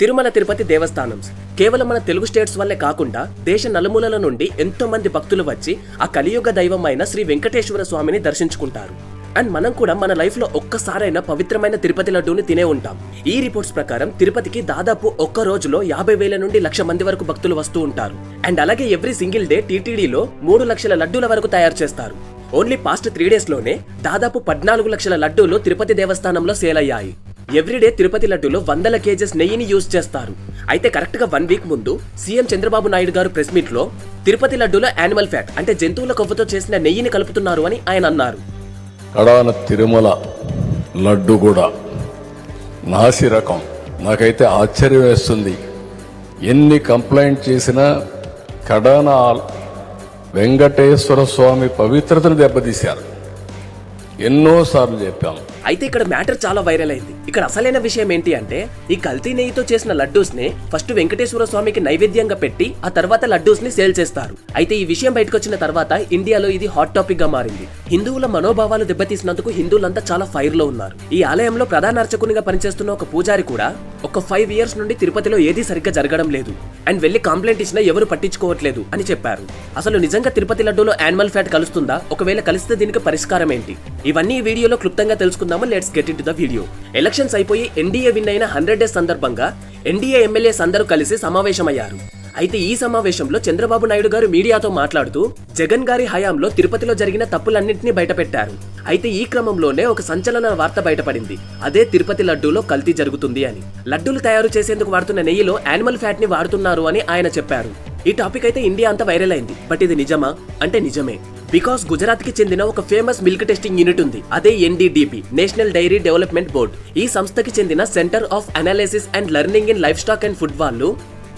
తిరుమల తిరుపతి దేవస్థానం కేవలం మన తెలుగు స్టేట్స్ వల్లే కాకుండా దేశ నలుమూలల నుండి ఎంతో మంది భక్తులు వచ్చి ఆ కలియుగ దైవమైన శ్రీ వెంకటేశ్వర స్వామిని దర్శించుకుంటారు. అండ్ మనం కూడా మన లైఫ్ లో ఒక్కసారైనా పవిత్రమైన తిరుపతి లడ్డూని తినే ఉంటాం. ఈ రిపోర్ట్స్ ప్రకారం తిరుపతికి దాదాపు ఒక్క రోజులో 50,000 నుండి 1,00,000 మంది వరకు భక్తులు వస్తూ ఉంటారు. అండ్ అలాగే ఎవ్రీ సింగిల్ డే టీటీడీలో 3 లక్షల లడ్డూల వరకు తయారు చేస్తారు. ఓన్లీ పాస్ట్ 3 days లోనే దాదాపు 14 లక్షల లడ్డూలు తిరుపతి దేవస్థానంలో సేల్ అయ్యాయి. ఎవ్రీడే తిరుపతి లడ్డూలో 100 kgs నెయ్యిని యూజ్ చేస్తారు. అయితే కరెక్ట్ గా 1 week ముందు సీఎం చంద్రబాబు నాయుడు గారు ప్రెస్ మీట్ లో తిరుపతి లడ్డూలో యానిమల్ ఫ్యాట్ అంటే జంతువుల కొవ్వుతో చేసిన నెయ్యిని కలుపుతున్నారు అని ఆయన అన్నారు. కడాన తిరుమల లడ్డు కూడా నాసి రకం. నాకైతే ఆశ్చర్యం వేస్తుంది. ఎన్ని కంప్లైంట్ చేసినా కడాన వెంకటేశ్వర స్వామి పవిత్రతను దెబ్బతీశారు. ఎన్నోసార్లు చెప్పాము. అయితే ఇక్కడ మ్యాటర్ చాలా వైరల్ అయింది. ఇక్కడ అసలైన విషయం ఏంటి అంటే ఈ కల్తీ నెయ్యితో చేసిన లడ్డూస్ ని ఫస్ట్ వెంకటేశ్వర స్వామికి నైవేద్యంగా పెట్టి ఆ తర్వాత లడ్డూస్ ని సేల్ చేస్తారు. అయితే ఈ విషయం బయటకు వచ్చిన తర్వాత ఇండియాలో ఇది హాట్ టాపిక్ గా మారింది. హిందువుల మనోభావాలు దెబ్బతీసినందుకు హిందువులంతా చాలా ఫైర్ లో ఉన్నారు. ఈ ఆలయంలో ప్రధాన అర్చకునిగా పనిచేస్తున్న ఒక పూజారి కూడా ఒక 5 years నుండి తిరుపతిలో ఏదీ సరిగ్గా జరగడం లేదు అండ్ వెళ్లి కంప్లైంట్ ఇచ్చినా ఎవరు పట్టించుకోవట్లేదు అని చెప్పారు. అసలు నిజంగా తిరుపతి లడ్డూలో యానిమల్ ఫ్యాట్ కలుస్తుందా? ఒకవేళ కలిస్తే దీనికి పరిష్కారం ఏంటి? ఇవన్నీ ఈ వీడియోలో క్లుప్తంగా తెలుసుకుందాము. Let's get into the video. Elections అయిపోయి ఎన్డీఏ విన్ అయిన 100 days సందర్భంగా ఎన్డీఏ ఎమ్మెల్యేస్ అందరూ కలిసి సమావేశమయ్యారు. అయితే ఈ సమావేశంలో చంద్రబాబు నాయుడు గారు మీడియాతో మాట్లాడుతూ జగన్ గారి హయాంలో తిరుపతిలో జరిగిన తప్పులన్నింటినీ బయటపెట్టారు. అయితే ఈ క్రమంలోనే ఒక సంచలన వార్త బయటపడింది. అదే తిరుపతి లడ్డూలో కల్తీ జరుగుతుంది అని. లడ్డూలు తయారు చేసేందుకు వాడుతున్న నెయ్యిలో యానిమల్ ఫ్యాట్ ని వాడుతున్నారు అని ఆయన చెప్పారు. ఈ టాపిక్ అయితే ఇండియా అంతా వైరల్ అయింది. బట్ ఇది నిజమా అంటే నిజమే. బికాస్ గుజరాత్ కి చెందిన ఒక ఫేమస్ మిల్క్ టెస్టింగ్ యూనిట్ ఉంది. అదే NDDB, national dairy development board. ఈ సంస్థకి చెందిన centre of analysis and learning in livestock and food వాళ్ళు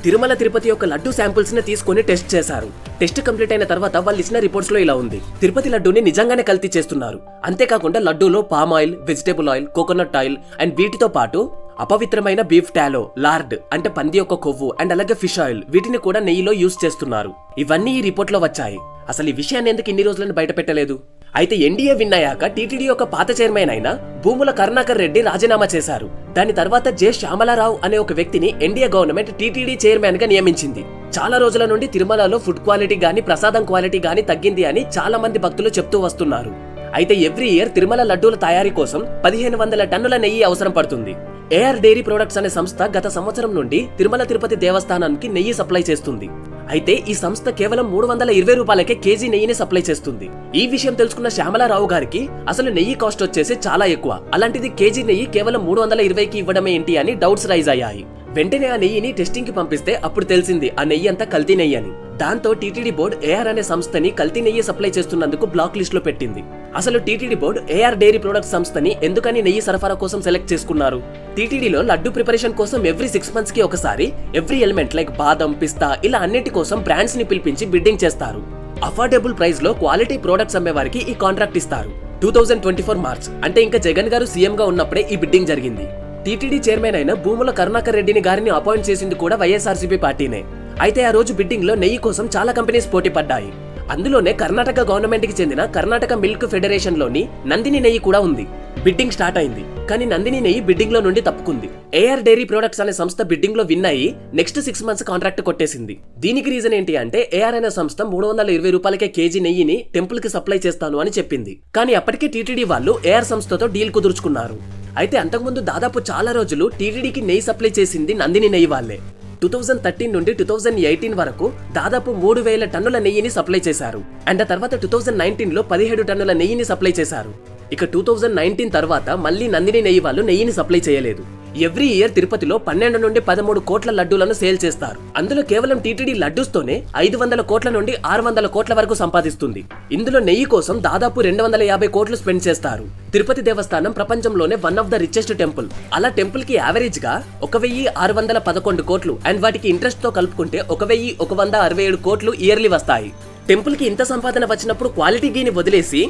తిరుమల తిరుపతి యొక్క లడ్డు శాంపుల్స్ ని తీసుకుని టెస్ట్ చేశారు. టెస్ట్ కంప్లీట్ అయిన తర్వాత వాళ్ళు ఇచ్చిన రిపోర్ట్స్ లో ఇలా ఉంది: తిరుపతి లడ్డూని నిజంగానే కల్తీ చేస్తున్నారు. అంతేకాకుండా లడ్డూలో palm oil, vegetable oil, coconut oil and వీటితో పాటు అపవిత్రమైన బీఫ్ టాలో, లార్డ్ అంటే పంది యొక్క కొవ్వు అండ్ అలాగే ఫిష్ ఆయిల్ వీటిని కూడా నెయ్యిలో యూజ్ చేస్తున్నారు. ఇవన్నీ ఈ రిపోర్ట్ లో వచ్చాయి. అసలు ఈ విషయాన్ని ఎందుకు ఇన్ని రోజులను బయట పెట్టలేదు? అయితే ఎన్డీఏ విన్ అయ్యాక టీటీడీ యొక్క పాత చైర్మన్ అయిన భూముల కరుణాకర్ రెడ్డి రాజీనామా చేశారు. దాని తర్వాత జె శ్యామలారావు అనే ఒక వ్యక్తిని ఎన్డీఏ గవర్నమెంట్ టీటీడీ చైర్మన్ గా నియమించింది. చాలా రోజుల నుండి తిరుమలలో ఫుడ్ క్వాలిటీ గానీ ప్రసాదం క్వాలిటీ గానీ తగ్గింది అని చాలా మంది భక్తులు చెప్తూ వస్తున్నారు. అయితే ఎవ్రీ ఇయర్ తిరుమల లడ్డూల తయారీ కోసం 1,500 టన్నుల నెయ్యి అవసరం పడుతుంది. ఏఆర్ డైరీ ప్రొడక్ట్స్ అనే సంస్థ గత సంవత్సరం నుండి తిరుమల తిరుపతి దేవస్థానానికి నెయ్యి సప్లై చేస్తుంది. అయితే ఈ సంస్థ కేవలం 320 రూపాయలకే కేజీ నెయ్యిని సప్లై చేస్తుంది. ఈ విషయం తెలుసుకున్న శ్యామలారావు గారికి అసలు నెయ్యి కాస్ట్ వచ్చేసి చాలా ఎక్కువ, అలాంటిది కేజీ నెయ్యి కేవలం 320కి ఇవ్వడమే ఏంటి అని డౌట్స్ రైజ్ అయ్యాయి. వెంటనే ఆ నెయ్యిని టెస్టింగ్ కి పంపిస్తే అప్పుడు తెలిసింది ఆ నెయ్యి అంతా కల్తీ నెయ్యి అని. దాంతో టీటీడీ బోర్డు ఏఆర్ అనే సంస్థని కల్తీ నెయ్యి సప్లై చేస్తున్నందుకు బ్లాక్ లిస్ట్ లో పెట్టింది. అసలు TTD board AR dairy products సంస్థని ఎందుకని నెయ్యి సరఫరా కోసం సెలెక్ట్ చేసుకున్నారు? టీటీడీలో లడ్డు ప్రిపరేషన్ కోసం ఎవ్రీ 6 months కి ఒకసారి ఎవ్రీ ఎలిమెంట్ లైక్ బాదం, పిస్తా ఇలా అన్నిటి కోసం బ్రాండ్స్ ని పిలిపించి బిడ్డింగ్ చేస్తారు. అఫోర్డబుల్ ప్రైస్ లో క్వాలిటీ ప్రొడక్ట్స్ అమ్మే వారికి ఈ కాంట్రాక్ట్ ఇస్తారు. 2024 మార్చ్ అంటే ఇంకా జగన్ గారు సీఎం గా ఉన్నప్పుడే ఈ బిడ్డింగ్ జరిగింది. టీటీడీ చైర్మన్ అయిన భూముల కరుణాకర్ రెడ్డిని గారిని అపాయింట్ చేసింది కూడా వైఎస్ఆర్సీపీ పార్టీనే. అయితే ఆ రోజు బిడ్డింగ్ లో నెయ్యి కోసం చాలా కంపెనీస్ పోటీ పడ్డాయి. అందులోనే కర్ణాటక గవర్నమెంట్ కి చెందిన కర్ణాటక మిల్క్ ఫెడరేషన్ లోని నందిని నెయ్యి కూడా ఉంది. బిడ్డింగ్ స్టార్ట్ అయింది, కానీ నందిని నెయ్యి బిడ్డింగ్ లో నుండి తప్పుకుంది. ఏఆర్ డైరీ ప్రొడక్ట్స్ అనే సంస్థ బిడ్డింగ్ లో విన్ అయ్యి నెక్స్ట్ 6 months కాంట్రాక్ట్ కొట్టేసింది. దీనికి రీజన్ ఏంటి అంటే ఏఆర్ అనే సంస్థ 320 రూపాయలకే కేజీ నెయ్యిని టెంపుల్ కి సప్లై చేస్తాను అని చెప్పింది. కానీ అప్పటికే టీటీడీ వాళ్ళు ఏఆర్ సంస్థతో డీల్ కుదుర్చుకున్నారు. అయితే అంతకుముందు దాదాపు చాలా రోజులు టీటీడీకి నెయ్యి సప్లై చేసింది నందిని నెయ్యి వాళ్ళే. 2013 నుండి 2018 వరకు దాదాపు 3,000 టన్నుల నెయ్యిని సప్లై చేశారు. అండ్ ఆ తర్వాత 2019లో 17 టన్నుల నెయ్యిని సప్లై చేశారు. ఇక 2019 తర్వాత మళ్ళీ నందిని నెయ్యి వాళ్ళు నెయ్యిని సప్లై చేయలేదు. ఎవ్రీ ఇయర్ తిరుపతిలో 12 నుండి 13 కోట్ల లడ్డూలను సేల్ చేస్తారు. అందులో కేవలం టీటీడీ లడ్డూస్ తోనే 500 కోట్ల నుండి 600 కోట్ల వరకు సంపాదిస్తుంది. ఇందులో నెయ్యి కోసం దాదాపు 250 కోట్లు స్పెండ్ చేస్తారు. తిరుపతి దేవస్థానం ప్రపంచంలోనే one of the richest temple. అలా టెంపుల్ కి యావరేజ్ గా 1,611 కోట్లు అండ్ వాటికి ఇంట్రెస్ట్ తో కలుపుకుంటే 1,167 కోట్లు ఇయర్లీ వస్తాయి. టెంపుల్ కి ఇంత సంపాదన వచ్చినప్పుడు క్వాలిటీ గీని వదిలేసి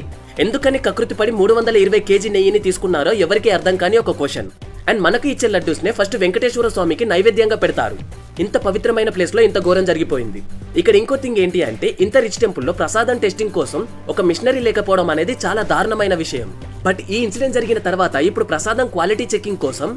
ఎందుకని కకృతి పడి 320 కేజీ నెయ్యిని తీసుకున్నారో ఎవరికి అర్థం కాని ఒక క్వశ్చన్. అండ్ మనకు ఇచ్చే లడ్డూస్ నే ఫస్ట్ వెంకటేశ్వర స్వామికి నైవేద్యంగా పెడతారు. ఇంత పవిత్రమైన ప్లేస్ లో ఇంత ఘోరం జరిగిపోయింది. ఇక్కడ ఇంకో థింగ్ ఏంటి అంటే ఇంత రిచ్ టెంపుల్ లో ప్రసాదం టెస్టింగ్ కోసం ఒక మిషనరీ లేకపోవడం అనేది చాలా దారుణమైన విషయం. బట్ ఈ ఇన్సిడెంట్ జరిగిన తర్వాత ఇప్పుడు ప్రసాదం క్వాలిటీ చెకింగ్ కోసం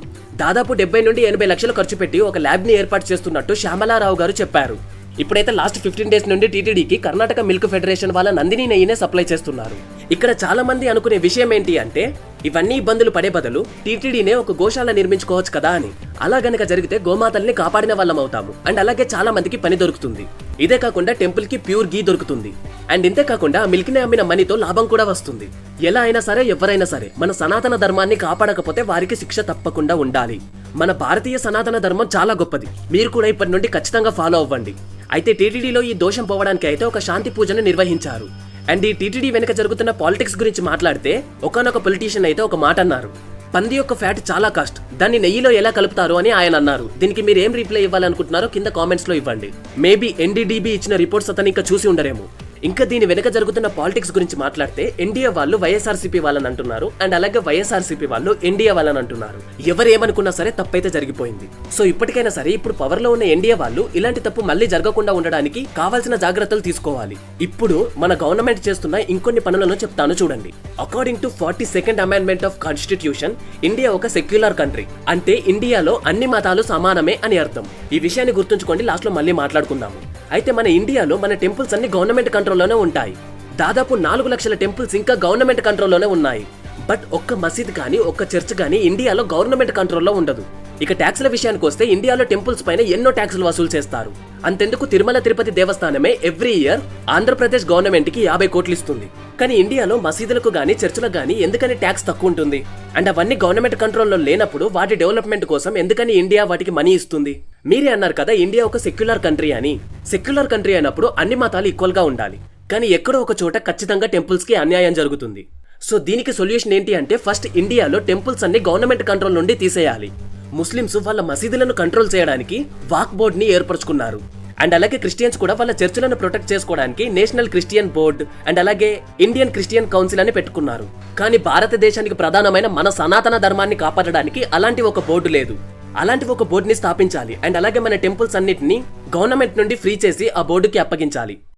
దాదాపు 70 నుండి 80 లక్షలు ఖర్చు పెట్టి ఒక ల్యాబ్ ని ఏర్పాటు చేస్తున్నట్టు శ్యామలారావు గారు చెప్పారు. ఇప్పుడైతే లాస్ట్ 15 డేస్ నుండి టీటీడీకి కర్ణాటక మిల్క్ ఫెడరేషన్ వాళ్ళ నందిని నెయ్యినే సప్లై చేస్తున్నారు. ఇక్కడ చాలా మంది అనుకునే విషయం ఏంటి అంటే ఇవన్నీ ఇబ్బందులు పడే బదులు టీటీడీనే ఒక గోశాల నిర్మించుకోవచ్చు కదా అని. అలా గనక జరిగితే గోమాతల్ని కాపాడిన వాళ్ళం అవుతాము అండ్ అలాగే చాలా మందికి పని దొరుకుతుంది. ఇదే కాకుండా టెంపుల్ కి ప్యూర్ గీ దొరుకుతుంది అండ్ ఇంతే కాకుండా ఆ మిల్క్ ని అమ్మిన మనీతో లాభం కూడా వస్తుంది. ఎలా అయినా సరే ఎవరైనా సరే మన సనాతన ధర్మాన్ని కాపాడకపోతే వారికి శిక్ష తప్పకుండా ఉండాలి. మన భారతీయ సనాతన ధర్మం చాలా గొప్పది. మీరు కూడా ఇప్పటి నుండి ఖచ్చితంగా ఫాలో అవ్వండి. అయితే టీటీడీలో ఈ దోషం పోవడానికి అయితే ఒక శాంతి పూజను నిర్వహించారు. అండ్ ఈ టీటీడీ వెనుక జరుగుతున్న పాలిటిక్స్ గురించి మాట్లాడితే ఒకానొక పొలిటీషియన్ అయితే ఒక మాట అన్నారు. పంది యొక్క ఫ్యాట్ చాలా కాస్ట్, దాన్ని నెయ్యిలో ఎలా కలుపుతారు అని ఆయన అన్నారు. దీనికి మీరు ఏం రిప్లై ఇవ్వాలనుకుంటున్నారో కింద కామెంట్స్ లో ఇవ్వండి. మేబీ ఎన్డీడీబీ ఇచ్చిన రిపోర్ట్స్ అతను ఇంకా చూసి ఉండరేమో. ఇంకా దీని వెనక జరుగుతున్న పాలిటిక్స్ గురించి మాట్లాడితే ఎన్డీఏ వాళ్ళు వైఎస్ఆర్సీపీ వాళ్ళని అంటున్నారు అండ్ అలాగే వైఎస్ఆర్సీపీ వాళ్ళు ఎన్డీఏ వాళ్ళని అంటున్నారు. ఎవరు ఏమనుకున్నా సరే తప్పైతే జరిగిపోయింది. సో ఇప్పటికైనా సరే ఇప్పుడు పవర్ లో ఉన్న ఎన్డీఏ వాళ్ళు ఇలాంటి తప్పు మళ్ళీ జరగకుండా ఉండడానికి కావాల్సిన జాగ్రత్తలు తీసుకోవాలి. ఇప్పుడు మన గవర్నమెంట్ చేస్తున్న ఇంకొన్ని పనులను చెప్తాను చూడండి. According to 42nd amendment of constitution India ఒక సెక్యులర్ కంట్రీ. అంటే ఇండియాలో అన్ని మతాలు సమానమే అని అర్థం. ఈ విషయాన్ని గుర్తుంచుకోండి, లాస్ట్ లో మళ్ళీ మాట్లాడుకుందాము. అయితే మన ఇండియాలో మన టెంపుల్స్ అన్ని గవర్నమెంట్ కంట్రోల్లోనే ఉంటాయి. దాదాపు 4 లక్షల టెంపుల్స్ ఇంకా గవర్నమెంట్ కంట్రోల్లోనే ఉన్నాయి. బట్ ఒక్క మసీద్ కానీ ఒక్క చర్చ్ కానీ ఇండియాలో గవర్నమెంట్ కంట్రోల్లో ఉండదు. ఇక ట్యాక్స్ల విషయానికి వస్తే ఇండియాలో టెంపుల్స్ పైన ఎన్నో ట్యాక్సులు వసూలు చేస్తారు. అంతెందుకు తిరుమల తిరుపతి దేవస్థానమే ఎవ్రీ ఇయర్ ఆంధ్రప్రదేశ్ గవర్నమెంట్ కి 50 కోట్లు ఇస్తుంది. కానీ ఇండియాలో మసీదులకు గానీ చర్చిలకు గానీ ఎందుకని ట్యాక్స్ తక్కువ ఉంటుంది? అండ్ అవన్నీ గవర్నమెంట్ కంట్రోల్లో లేనప్పుడు వాటి డెవలప్మెంట్ కోసం ఎందుకని ఇండియా వాటికి మనీ ఇస్తుంది? మీరే అన్నారు కదా ఇండియా ఒక సెక్యులర్ కంట్రీ అని. సెక్యులర్ కంట్రీ అయినప్పుడు అన్ని మతాలు ఈక్వల్ గా ఉండాలి. కానీ ఎక్కడో ఒక చోట ఖచ్చితంగా టెంపుల్స్ కి అన్యాయం జరుగుతుంది. సో దీనికి సొల్యూషన్ ఏంటి అంటే ఫస్ట్ ఇండియాలో టెంపుల్స్ అన్ని గవర్నమెంట్ కంట్రోల్ నుండి తీసేయాలి. ముస్లిమ్స్ వాళ్ళ మసీదులను కంట్రోల్ చేయడానికి వాక్ బోర్డ్ ని ఏర్పరచుకున్నారు. అండ్ అలాగే క్రిస్టియన్స్ కూడా వాళ్ళ చర్చిలను ప్రొటెక్ట్ చేసుకోవడానికి నేషనల్ క్రిస్టియన్ బోర్డ్ అండ్ అలాగే ఇండియన్ క్రిస్టియన్ కౌన్సిల్ అని పెట్టుకున్నారు. కానీ భారతదేశానికి ప్రధానమైన మన సనాతన ధర్మాన్ని కాపాడడానికి అలాంటి ఒక బోర్డు లేదు. అలాంటి ఒక బోర్డుని స్థాపించాలి అండ్ అలాగే మన టెంపుల్స్ అన్నిటిని గవర్నమెంట్ నుండి ఫ్రీ చేసి ఆ బోర్డుకి అప్పగించాలి.